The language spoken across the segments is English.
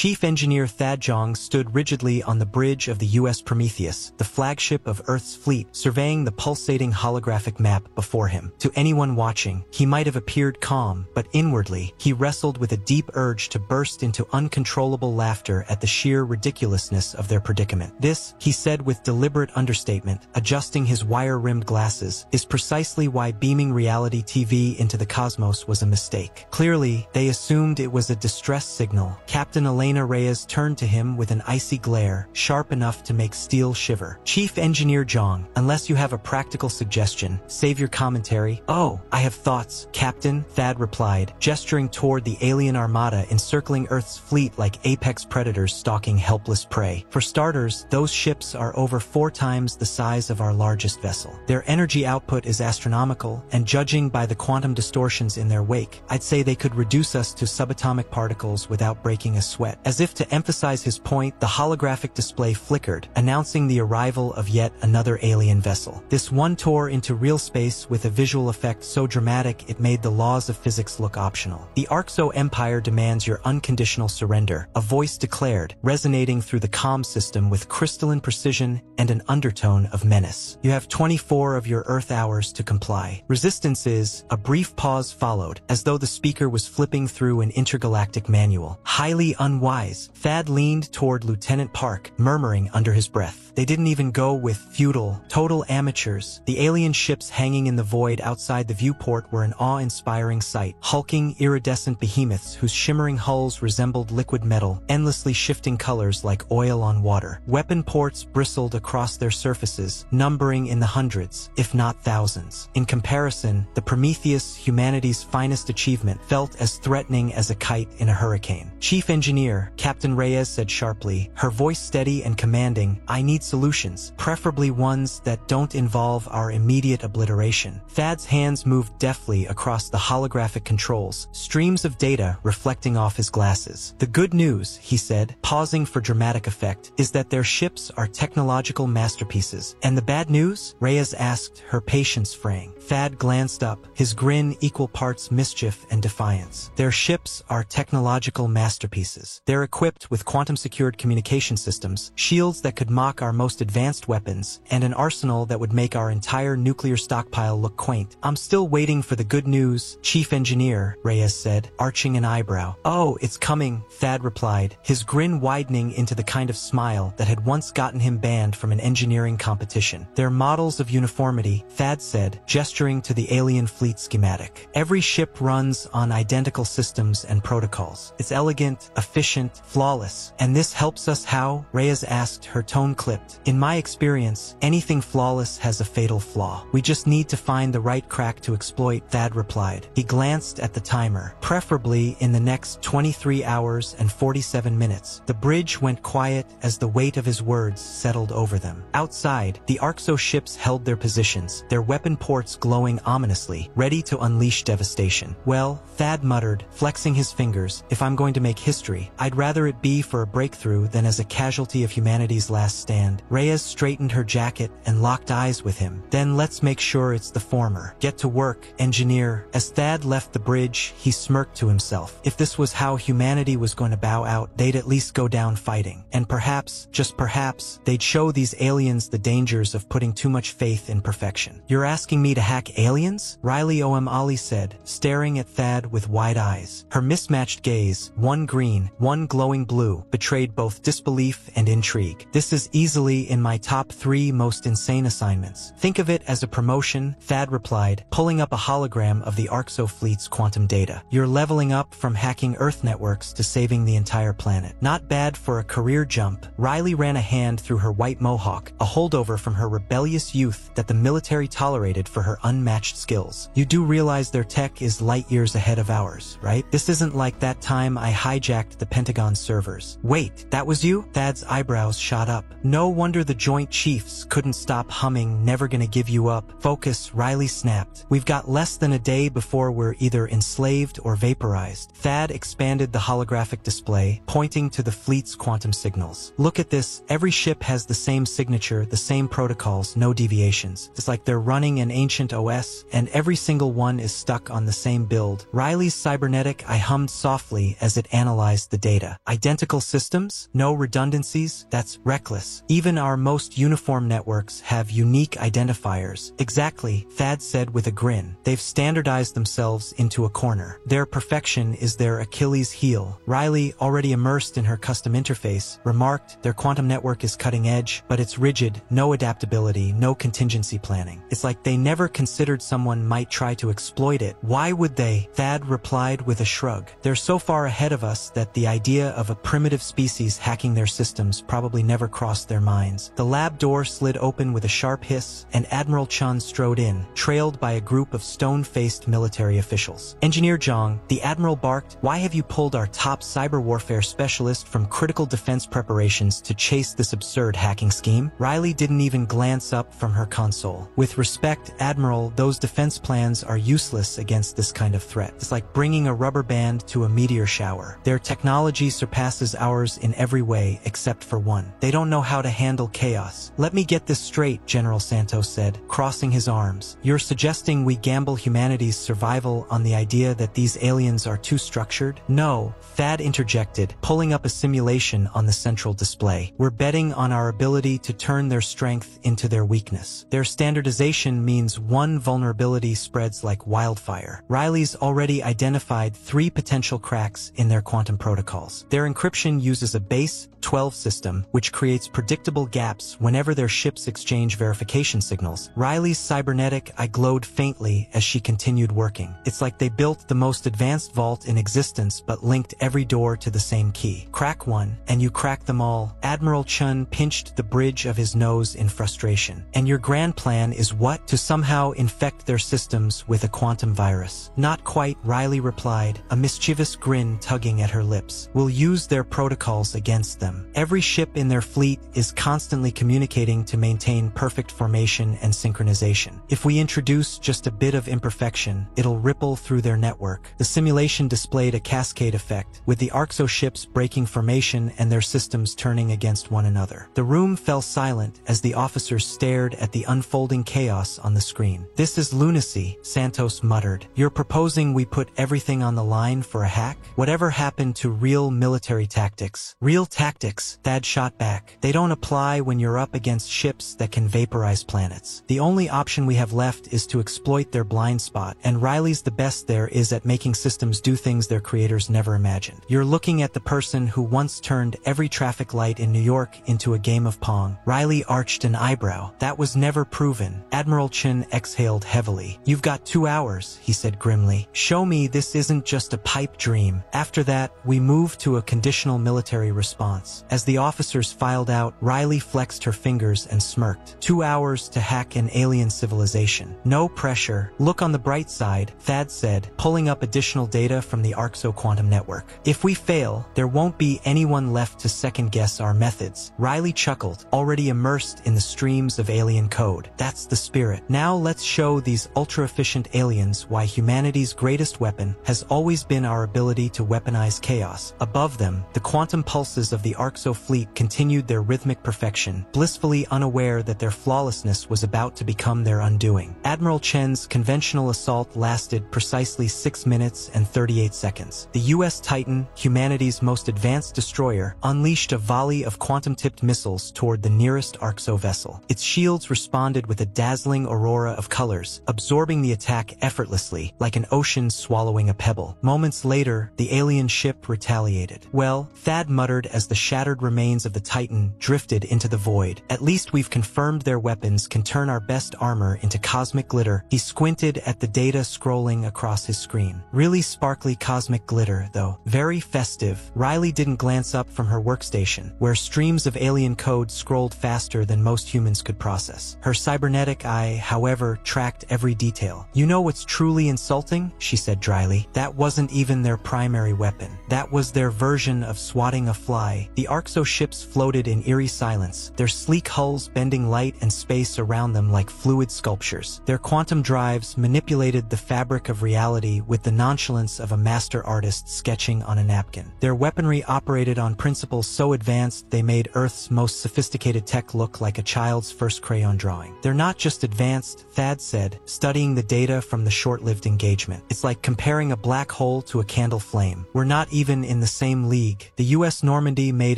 Chief Engineer Thad Jong stood rigidly on the bridge of the U.S. Prometheus, the flagship of Earth's fleet, surveying the pulsating holographic map before him. To anyone watching, he might have appeared calm, but inwardly, he wrestled with a deep urge to burst into uncontrollable laughter at the sheer ridiculousness of their predicament. This, he said with deliberate understatement, adjusting his wire-rimmed glasses, is precisely why beaming reality TV into the cosmos was a mistake. Clearly, they assumed it was a distress signal. Captain Elena Reyes turned to him with an icy glare, sharp enough to make steel shiver. Chief Engineer Jong, unless you have a practical suggestion, save your commentary. Oh, I have thoughts, Captain, Thad replied, gesturing toward the alien armada encircling Earth's fleet like apex predators stalking helpless prey. For starters, those ships are over 4 times the size of our largest vessel. Their energy output is astronomical, and judging by the quantum distortions in their wake, I'd say they could reduce us to subatomic particles without breaking a sweat. As if to emphasize his point, the holographic display flickered, announcing the arrival of yet another alien vessel. This one tore into real space with a visual effect so dramatic it made the laws of physics look optional. The Arxo Empire demands your unconditional surrender, a voice declared, resonating through the comm system with crystalline precision and an undertone of menace. You have 24 of your Earth hours to comply. Resistance is. A brief pause followed, as though the speaker was flipping through an intergalactic manual. Highly unwise. Thad leaned toward Lieutenant Park, murmuring under his breath. They didn't even go with futile, total amateurs. The alien ships hanging in the void outside the viewport were an awe-inspiring sight. Hulking, iridescent behemoths whose shimmering hulls resembled liquid metal, endlessly shifting colors like oil on water. Weapon ports bristled across their surfaces, numbering in the hundreds, if not thousands. In comparison, the Prometheus, humanity's finest achievement, felt as threatening as a kite in a hurricane. Chief Engineer, Captain Reyes said sharply, her voice steady and commanding, I need solutions, preferably ones that don't involve our immediate obliteration. Thad's hands moved deftly across the holographic controls, streams of data reflecting off his glasses. The good news, he said, pausing for dramatic effect, is that their ships are technological masterpieces. And the bad news? Reyes asked, her patience fraying. Thad glanced up, his grin equal parts mischief and defiance. Their ships are technological masterpieces. They're equipped with quantum-secured communication systems, shields that could mock our most advanced weapons, and an arsenal that would make our entire nuclear stockpile look quaint. I'm still waiting for the good news, Chief Engineer, Reyes said, arching an eyebrow. Oh, it's coming, Thad replied, his grin widening into the kind of smile that had once gotten him banned from an engineering competition. They're models of uniformity, Thad said, gesturing to the alien fleet schematic. Every ship runs on identical systems and protocols. It's elegant, efficient, flawless. And this helps us how? Reyes asked, her tone clipped. In my experience, anything flawless has a fatal flaw. We just need to find the right crack to exploit, Thad replied. He glanced at the timer. Preferably in the next 23 hours and 47 minutes. The bridge went quiet as the weight of his words settled over them. Outside, the Arxo ships held their positions, their weapon ports glowing ominously, ready to unleash devastation. Well, Thad muttered, flexing his fingers, if I'm going to make history, I'd rather it be for a breakthrough than as a casualty of humanity's last stand. Reyes straightened her jacket and locked eyes with him. Then let's make sure it's the former. Get to work, engineer. As Thad left the bridge, he smirked to himself. If this was how humanity was going to bow out, they'd at least go down fighting. And perhaps, just perhaps, they'd show these aliens the dangers of putting too much faith in perfection. You're asking me to hack aliens? Riley O'Malley said, staring at Thad with wide eyes. Her mismatched gaze, one green, one glowing blue, betrayed both disbelief and intrigue. This is easily in my top 3 most insane assignments. Think of it as a promotion, Thad replied, pulling up a hologram of the Arxo fleet's quantum data. You're leveling up from hacking Earth networks to saving the entire planet. Not bad for a career jump. Riley ran a hand through her white mohawk, a holdover from her rebellious youth that the military tolerated for her unmatched skills. You do realize their tech is light years ahead of ours, right? This isn't like that time I hijacked the Pentagon servers. Wait, that was you? Thad's eyebrows shot up. No wonder the Joint Chiefs couldn't stop humming Never Gonna Give You Up. Focus, Riley snapped. We've got less than a day before we're either enslaved or vaporized. Thad expanded the holographic display, pointing to the fleet's quantum signals. Look at this. Every ship has the same signature, the same protocols, no deviations. It's like they're running an ancient OS, and every single one is stuck on the same build. Riley's cybernetic, I hummed softly as it analyzed the data. data. Identical systems? No redundancies? That's reckless. Even our most uniform networks have unique identifiers. Exactly, Thad said with a grin. They've standardized themselves into a corner. Their perfection is their Achilles heel. Riley, already immersed in her custom interface, remarked, their quantum network is cutting edge, but it's rigid, no adaptability, no contingency planning. It's like they never considered someone might try to exploit it. Why would they? Thad replied with a shrug. They're so far ahead of us that the idea of a primitive species hacking their systems probably never crossed their minds. The lab door slid open with a sharp hiss, and Admiral Chun strode in, trailed by a group of stone-faced military officials. Engineer Zhang, the Admiral barked, why have you pulled our top cyber warfare specialist from critical defense preparations to chase this absurd hacking scheme? Riley didn't even glance up from her console. With respect, Admiral, those defense plans are useless against this kind of threat. It's like bringing a rubber band to a meteor shower. Their technology surpasses ours in every way except for one. They don't know how to handle chaos. Let me get this straight, General Santos said, crossing his arms. You're suggesting we gamble humanity's survival on the idea that these aliens are too structured? No, Thad interjected, pulling up a simulation on the central display. We're betting on our ability to turn their strength into their weakness. Their standardization means one vulnerability spreads like wildfire. Riley's already identified 3 potential cracks in their quantum protocols. Their encryption uses a base 12 system, which creates predictable gaps whenever their ships exchange verification signals. Riley's cybernetic eye glowed faintly as she continued working. It's like they built the most advanced vault in existence but linked every door to the same key. Crack one, and you crack them all. Admiral Chun pinched the bridge of his nose in frustration. And your grand plan is what? To somehow infect their systems with a quantum virus. Not quite, Riley replied, a mischievous grin tugging at her lips. We'll use their protocols against them. Every ship in their fleet is constantly communicating to maintain perfect formation and synchronization. If we introduce just a bit of imperfection, it'll ripple through their network. The simulation displayed a cascade effect, with the Arxo ships breaking formation and their systems turning against one another. The room fell silent as the officers stared at the unfolding chaos on the screen. This is lunacy, Santos muttered. You're proposing we put everything on the line for a hack? Whatever happened to real military tactics? Real tactics, Thad shot back. They don't apply when you're up against ships that can vaporize planets. The only option we have left is to exploit their blind spot, and Riley's the best there is at making systems do things their creators never imagined. You're looking at the person who once turned every traffic light in New York into a game of Pong. Riley arched an eyebrow. That was never proven. Admiral Chun exhaled heavily. You've got 2 hours, he said grimly. Show me this isn't just a pipe dream. After that, we move to a conditional military response. As the officers filed out, Riley flexed her fingers and smirked. 2 hours to hack an alien civilization. No pressure. Look on the bright side, Thad said, pulling up additional data from the Arxo quantum network. If we fail, there won't be anyone left to second-guess our methods. Riley chuckled, already immersed in the streams of alien code. That's the spirit. Now let's show these ultra-efficient aliens why humanity's greatest weapon has always been our ability to weaponize chaos. Above them, the quantum pulses of the Arxo fleet continued their rhythmic perfection, blissfully unaware that their flawlessness was about to become their undoing. Admiral Chen's conventional assault lasted precisely 6 minutes and 38 seconds. The U.S. Titan, humanity's most advanced destroyer, unleashed a volley of quantum-tipped missiles toward the nearest Arxo vessel. Its shields responded with a dazzling aurora of colors, absorbing the attack effortlessly, like an ocean swallowing a pebble. Moments later, the alien ship retaliated. Well, Thad muttered as the shattered remains of the Titan drifted into the void. At least we've confirmed their weapons can turn our best armor into cosmic glitter. He squinted at the data scrolling across his screen. Really sparkly cosmic glitter, though. Very festive. Riley didn't glance up from her workstation, where streams of alien code scrolled faster than most humans could process. Her cybernetic eye, however, tracked every detail. You know what's truly insulting? She said dryly. That wasn't even their primary weapon. That was their version of swatting a fly. The Arxo ships floated in eerie silence, their sleek hulls bending light and space around them like fluid sculptures. Their quantum drives manipulated the fabric of reality with the nonchalance of a master artist sketching on a napkin. Their weaponry operated on principles so advanced they made Earth's most sophisticated tech look like a child's first crayon drawing. They're not just advanced, Thad said, studying the data from the short-lived engagement. It's like comparing a black hole to a candle flame. We're not even in the same league, the US Normandy made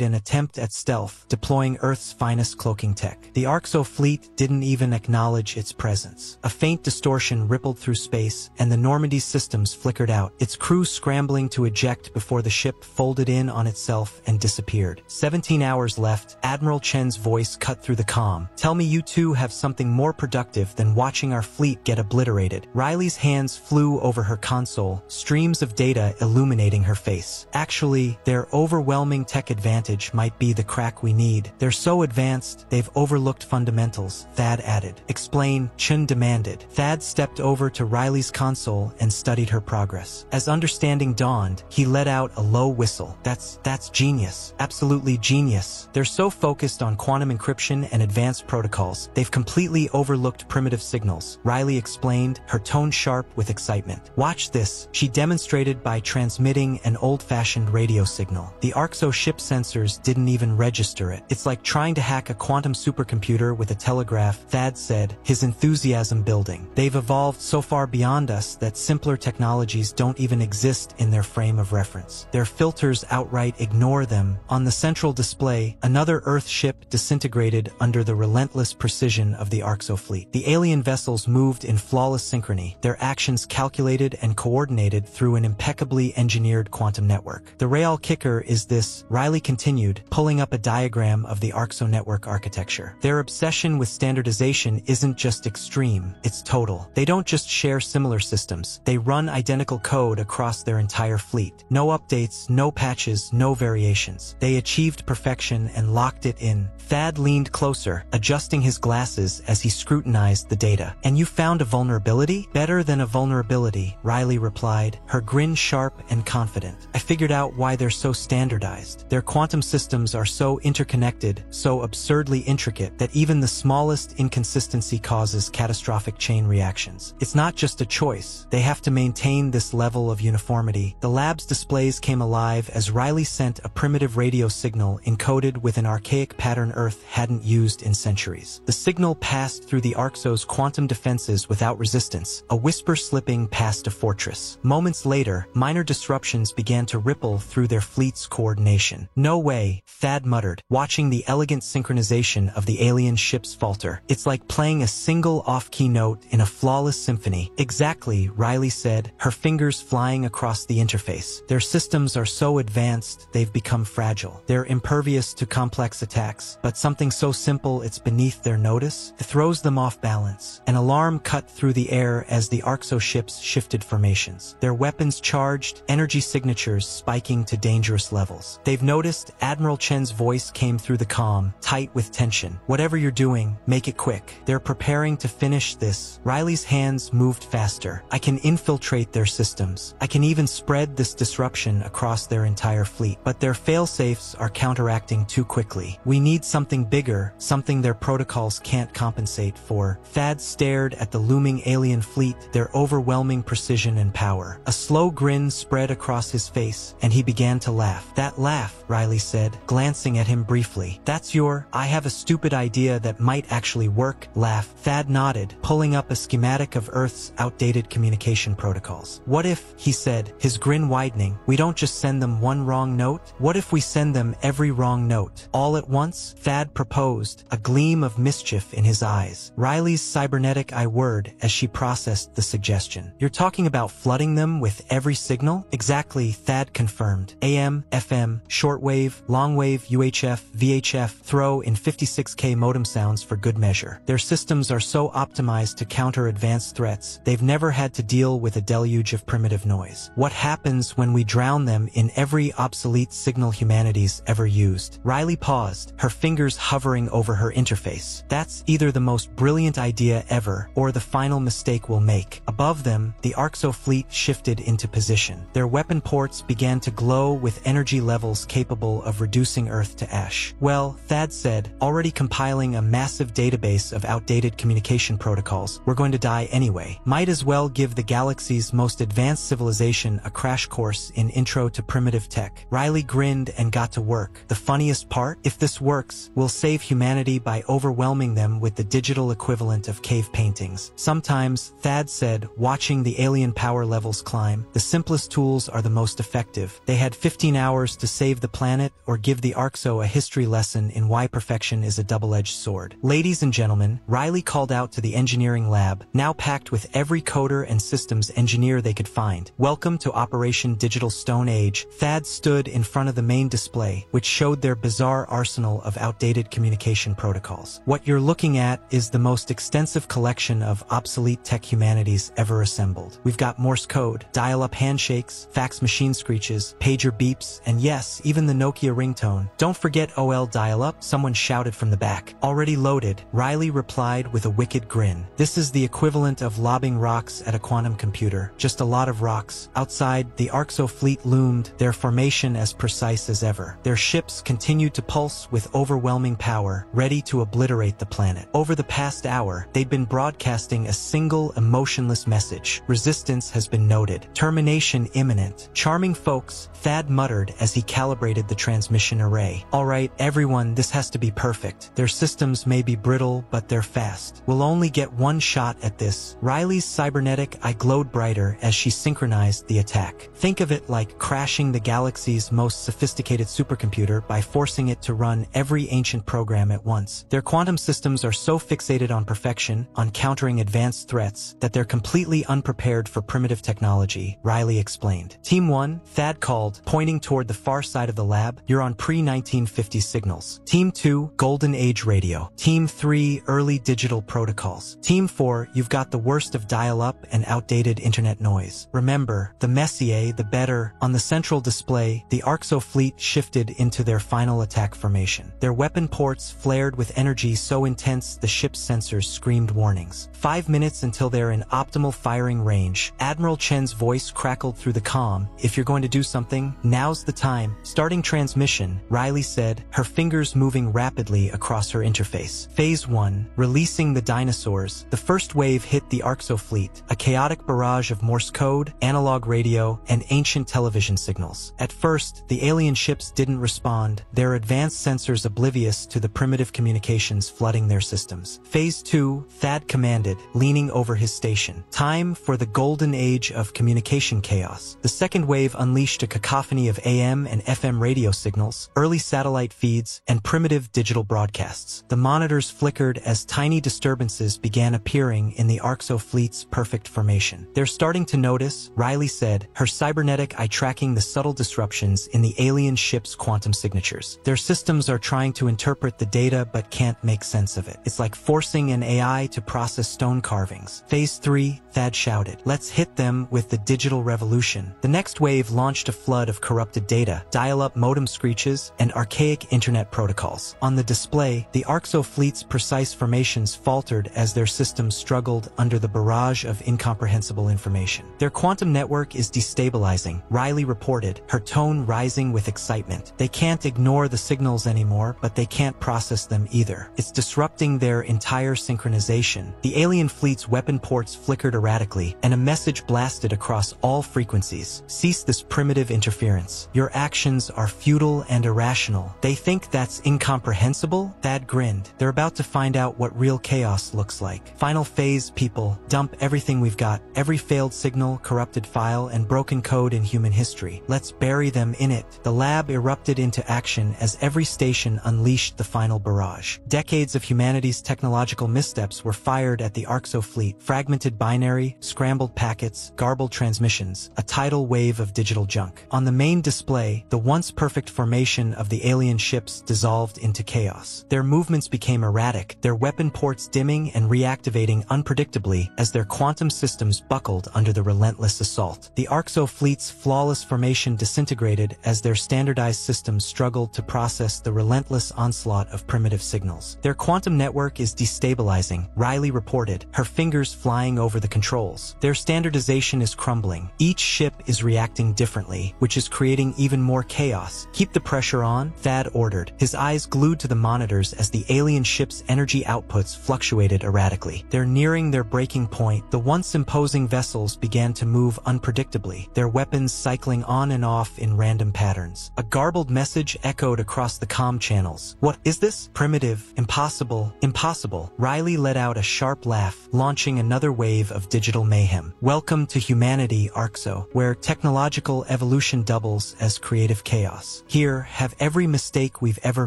an attempt at stealth, deploying Earth's finest cloaking tech. The Arxo fleet didn't even acknowledge its presence. A faint distortion rippled through space, and the Normandy's systems flickered out, its crew scrambling to eject before the ship folded in on itself and disappeared. 17 hours left, Admiral Chen's voice cut through the comm. "Tell me you two have something more productive than watching our fleet get obliterated." Riley's hands flew over her console, streams of data illuminating her face. "Actually, their overwhelming tech advantage might be the crack we need. They're so advanced, they've overlooked fundamentals," Thad added. "Explain," Chen demanded. Thad stepped over to Riley's console and studied her progress. As understanding dawned, he let out a low whistle. That's genius. Absolutely genius. They're so focused on quantum encryption and advanced protocols, they've completely overlooked primitive signals," Riley explained, her tone sharp with excitement. "Watch this," she demonstrated by transmitting an old-fashioned radio signal. "The Arxo ship sensors didn't even register it. It's like trying to hack a quantum supercomputer with a telegraph," Thad said, his enthusiasm building. "They've evolved so far beyond us that simpler technologies don't even exist in their frame of reference. Their filters outright ignore them." On the central display, another Earth ship disintegrated under the relentless precision of the Arxo fleet. The alien vessels moved in flawless synchrony, their actions calculated and coordinated through an impeccably engineered quantum network. "The real kicker is this," Riley continued, pulling up a diagram of the Arxo network architecture. "Their obsession with standardization isn't just extreme, it's total. They don't just share similar systems, they run identical code across their entire fleet. No updates, no patches, no variations. They achieved perfection and locked it in." Thad leaned closer, adjusting his glasses as he scrutinized the data. "And you found a vulnerability?" "Better than a vulnerability," Riley replied, her grin sharp and confident. "I figured out why they're so standardized. Their quantum systems are so interconnected, so absurdly intricate, that even the smallest inconsistency causes catastrophic chain reactions. It's not just a choice. They have to maintain this level of uniformity." The lab's displays came alive as Riley sent a primitive radio signal encoded with an archaic pattern Earth hadn't used in centuries. The signal passed through the Arxo's quantum defenses without resistance, a whisper slipping past a fortress. Moments later, minor disruptions began to ripple through their fleet's coordination. "No way," Thad muttered, watching the elegant synchronization of the alien ships falter. "It's like playing a single off-key note in a flawless symphony." "Exactly," Riley said, her fingers flying across the interface. "Their systems are so advanced, they've become fragile. They're impervious to complex attacks, but something so simple it's beneath their notice, it throws them off balance." An alarm cut through the air as the Arxo ships shifted formations. Their weapons charged, energy signatures spiking to dangerous levels. "They've noticed," Admiral Chen's voice came through the comm, tight with tension. "Whatever you're doing, make it quick. They're preparing to finish this." Riley's hands moved faster. "I can infiltrate their systems. I can even spread this disruption across their entire fleet. But their failsafes are counteracting too quickly. We need something bigger, something their protocols can't compensate for." Thad stared at the looming alien fleet, their overwhelming precision and power. A slow grin spread across his face, and he began to laugh. "That laugh," Riley said, glancing at him briefly. "That's your, I have a stupid idea that might actually work," laugh. Thad nodded, pulling up a schematic of Earth's outdated communication protocols. "What if," he said, his grin widening, "we don't just send them one wrong note? What if we send them every wrong note, all at once?" Thad proposed, a gleam of mischief in his eyes. Riley's cybernetic eye whirred as she processed the suggestion. "You're talking about flooding them with every signal?" "Exactly," Thad confirmed. "AM, FM, shortwave, longwave, UHF, VHF, throw in 56K modem sounds for good measure. Their systems are so optimized to counter advanced threats, they've never had to deal with a deluge of primitive noise. What happens when we drown them in every obsolete signal humanity's ever used?" Riley paused, her fingers hovering over her interface. "That's either the most brilliant idea ever, or the final mistake we'll make." Above them, the Arxo fleet shifted into position. Their weapon ports began to glow with energy levels capable of reducing Earth to ash. "Well," Thad said, already compiling a massive database of outdated communication protocols, "we're going to die anyway. Might as well give the galaxy's most advanced civilization a crash course in Intro to Primitive Tech." Riley grinned and got to work. "The funniest part? If this works, we'll save humanity by overwhelming them with the digital equivalent of cave paintings." Sometimes, Thad said, watching the alien power levels climb, "the simplest tools are the most effective." directive. They had 15 hours to save the planet or give the Arxo a history lesson in why perfection is a double-edged sword. Ladies and gentlemen, Riley called out to the engineering lab, now packed with every coder and systems engineer they could find. Welcome to Operation Digital Stone Age. Thad stood in front of the main display, which showed their bizarre arsenal of outdated communication protocols. What you're looking at is the most extensive collection of obsolete tech humanities ever assembled. We've got Morse code, dial-up handshakes, fax machine screeches, pager beeps, and yes, even the Nokia ringtone. Don't forget OL dial-up, someone shouted from the back. Already loaded, Riley replied with a wicked grin. This is the equivalent of lobbing rocks at a quantum computer. Just a lot of rocks. Outside, the Arxo fleet loomed, their formation as precise as ever. Their ships continued to pulse with overwhelming power, ready to obliterate the planet. Over the past hour, they'd been broadcasting a single emotionless message. Resistance has been noted. Termination imminent. Charming folks, Thad muttered as he calibrated the transmission array. All right, everyone, this has to be perfect. Their systems may be brittle, but they're fast. We'll only get one shot at this. Riley's cybernetic eye glowed brighter as she synchronized the attack. Think of it like crashing the galaxy's most sophisticated supercomputer by forcing it to run every ancient program at once. Their quantum systems are so fixated on perfection, on countering advanced threats, that they're completely unprepared for primitive technology, Riley explained. Team 1, Thad called, pointing toward the far side of the lab, you're on pre-1950 signals. Team 2, Golden Age radio. Team 3, early digital protocols. Team 4, you've got the worst of dial-up and outdated internet noise. Remember, the messier, the better. On the central display, the Arxo fleet shifted into their final attack formation. Their weapon ports flared with energy so intense the ship's sensors screamed warnings. 5 minutes until they're in optimal firing range. Admiral Chen's voice crackled through the comm. If you're going to do something, now's the time. Starting transmission, Riley said, her fingers moving rapidly across her interface. Phase 1, releasing the dinosaurs. The first wave hit the Arxo fleet, a chaotic barrage of Morse code, analog radio, and ancient television signals. At first, the alien ships didn't respond, their advanced sensors oblivious to the primitive communications flooding their systems. Phase 2, Thad commanded, leaning over his station. Time for the golden age of communication chaos. The second wave unleashed a cacophony of AM and FM radio signals, early satellite feeds, and primitive digital broadcasts. The monitors flickered as tiny disturbances began appearing in the Arxo fleet's perfect formation. They're starting to notice, Riley said, her cybernetic eye tracking the subtle disruptions in the alien ship's quantum signatures. Their systems are trying to interpret the data but can't make sense of it. It's like forcing an AI to process stone carvings. Phase 3, Thad shouted. Let's hit them with the digital revolution. The next wave launched a flood of corrupted data, dial-up modem screeches, and archaic internet protocols. On the display, the Arxo fleet's precise formations faltered as their systems struggled under the barrage of incomprehensible information. Their quantum network is destabilizing, Riley reported, her tone rising with excitement. They can't ignore the signals anymore, but they can't process them either. It's disrupting their entire synchronization. The alien fleet's weapon ports flickered erratically, and a message blasted across all frequencies. Cease this primitive interference. Your actions are futile and irrational. They think that's incomprehensible? Thad grinned. They're about to find out what real chaos looks like. Final phase, people. Dump everything we've got. Every failed signal, corrupted file, and broken code in human history. Let's bury them in it. The lab erupted into action as every station unleashed the final barrage. Decades of humanity's technological missteps were fired at the Arxo fleet. Fragmented binary, scrambled packets, garbled transmissions, a tidal wave of digital junk. On the main display, the once perfect formation of the alien ships dissolved into chaos. Their movements became erratic, their weapon ports dimming and reactivating unpredictably as their quantum systems buckled under the relentless assault. The Arxo fleet's flawless formation disintegrated as their standardized systems struggled to process the relentless onslaught of primitive signals. Their quantum network is destabilizing, Riley reported, her fingers flying over the controls. Their standardization is crumbling. Each ship is reacting differently, which is creating even more chaos. Keep the pressure on, Thad ordered, his eyes glued to the monitors as the alien ship's energy outputs fluctuated erratically. They're nearing their breaking point. The once imposing vessels began to move unpredictably, their weapons cycling on and off in random patterns. A garbled message echoed across the comm channels. What is this? Primitive. Impossible. Impossible. Riley let out a sharp laugh, launching another wave of digital mayhem. Welcome to humanity, Arxo, where technological evolution doubles as creative chaos. Here, have every mistake we've ever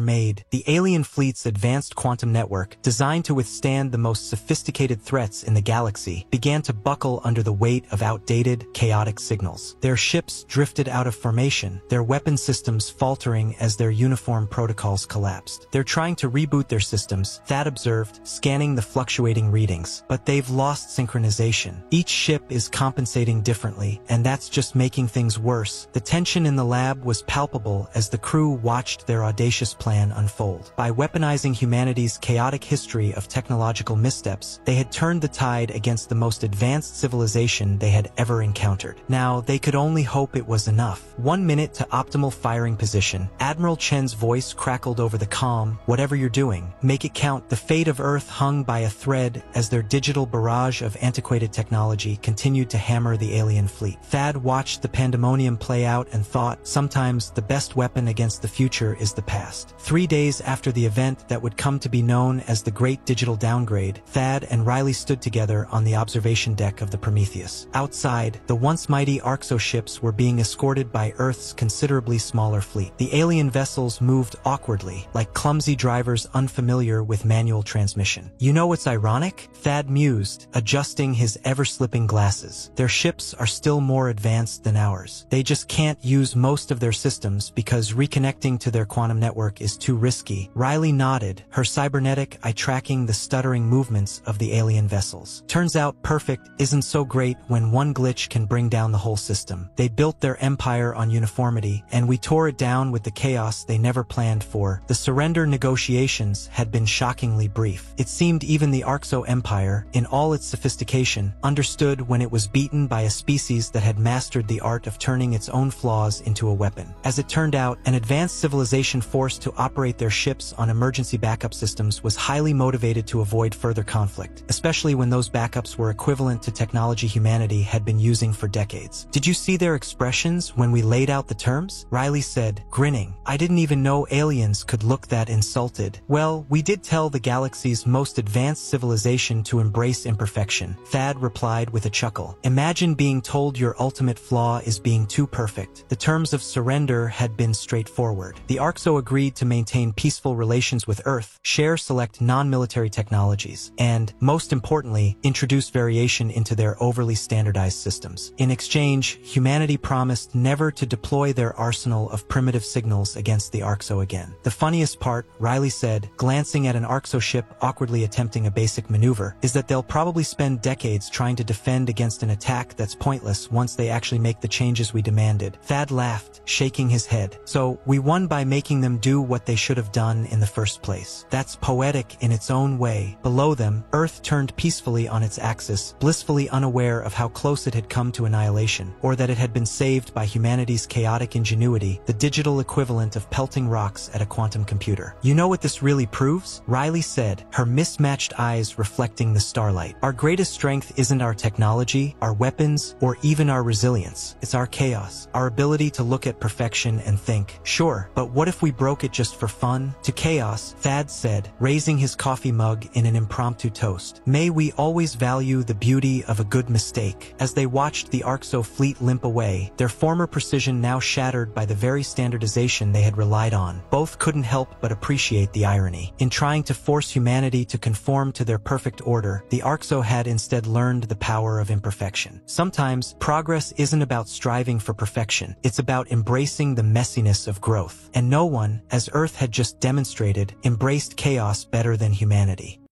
made. The alien fleet's advanced quantum network, designed to withstand the most sophisticated threats in the galaxy, began to buckle under the weight of outdated, chaotic signals. Their ships drifted out of formation, their weapon systems faltering as their uniform protocols collapsed. They're trying to reboot their systems, Thad observed, scanning the fluctuating readings. But they've lost synchronization. Each ship is compensating differently, and that's just making things worse. The tension in the lab was palpable as the crew watched their audacious plan unfold. By weaponizing humanity's chaotic history of technological missteps, they had turned the tide against the most advanced civilization they had ever encountered. Now, they could only hope it was enough. 1 minute to optimal firing position. Admiral Chen's voice crackled over the comm. Whatever you're doing, make it count. The fate of Earth hung by a thread as their digital barrage of antiquated technology continued to hammer the alien fleet. Thad watched the pandemonium play out and thought, sometimes the best weapon against the future is the past. 3 days after the event that would come to be known as the Great Digital Downgrade, Thad and Riley stood together on the observation deck of the Prometheus. Outside, the once mighty Arxo ships were being escorted by Earth's considerably smaller fleet. The alien vessels moved awkwardly, like clumsy drivers unfamiliar with manual transmission. You know what's ironic? Thad mused, adjusting his ever-slipping glasses. Their ships are still more advanced than ours. They just can't use most of their systems because reconnecting to their quantum network is too risky. Riley nodded, her cybernetic eye tracking the stuttering movements of the alien vessels. Turns out perfect isn't so great when one glitch can bring down the whole system. They built their empire on uniformity, and we tore it down with the chaos they never planned for. The surrender negotiations had been shockingly brief. It seemed even the Arxo Empire, in all its sophistication, understood when it was beaten by a species that had mastered the art of turning its own flaws into a weapon. As it turned out, an advanced civilization forced to operate their ships on emergency backup systems was highly motivated to avoid further conflict, especially when those backups were equivalent to technology humanity had been using for decades. Did you see their expressions when we laid out the terms? Riley said, grinning. I didn't even know aliens could look that insulted. Well, we did tell the galaxy's most advanced civilization to embrace imperfection, Thad replied with a chuckle. Imagine being told your ultimate flaw is being too perfect. The terms of surrender had been straightforward. The Arxo agreed to maintain peaceful relations with Earth, share select non-military technologies, and, most importantly, introduce variation into their overly standardized systems. In exchange, humanity promised never to deploy their arsenal of primitive signals against the Arxo again. The funniest part, Riley said, glancing at an Arxo ship awkwardly attempting a basic maneuver, is that they'll probably spend decades trying to defend against an attack that's pointless once they actually make the changes we demanded. Thad laughed, shaking his head. So, we won by making them do what they should have done in the first place. That's poetic in its own way. Below them, Earth turned peacefully on its axis, blissfully unaware of how close it had come to annihilation, or that it had been saved by humanity's chaotic ingenuity, the digital equivalent of pelting rocks at a quantum computer. You know what this really proves? Riley said, her mismatched eyes reflecting the starlight. Our greatest strength isn't our technology, our weapons, or even our resilience. It's our chaos, our ability to look at perfection and think, sure, but what if we broke it just for fun? To chaos, Thad said, raising his coffee mug in an impromptu toast. May we always value the beauty of a good mistake. As they watched the Arxo fleet limp away, their former precision now shattered by the very standardization they had relied on, both couldn't help but appreciate the irony. In trying to force humanity to conform to their perfect order, the Arxo had instead learned the power of imperfection. Sometimes, progress isn't about striving for perfection, it's about embracing the messiness of growth. And no one, as Earth had just demonstrated, embraced chaos better than humanity.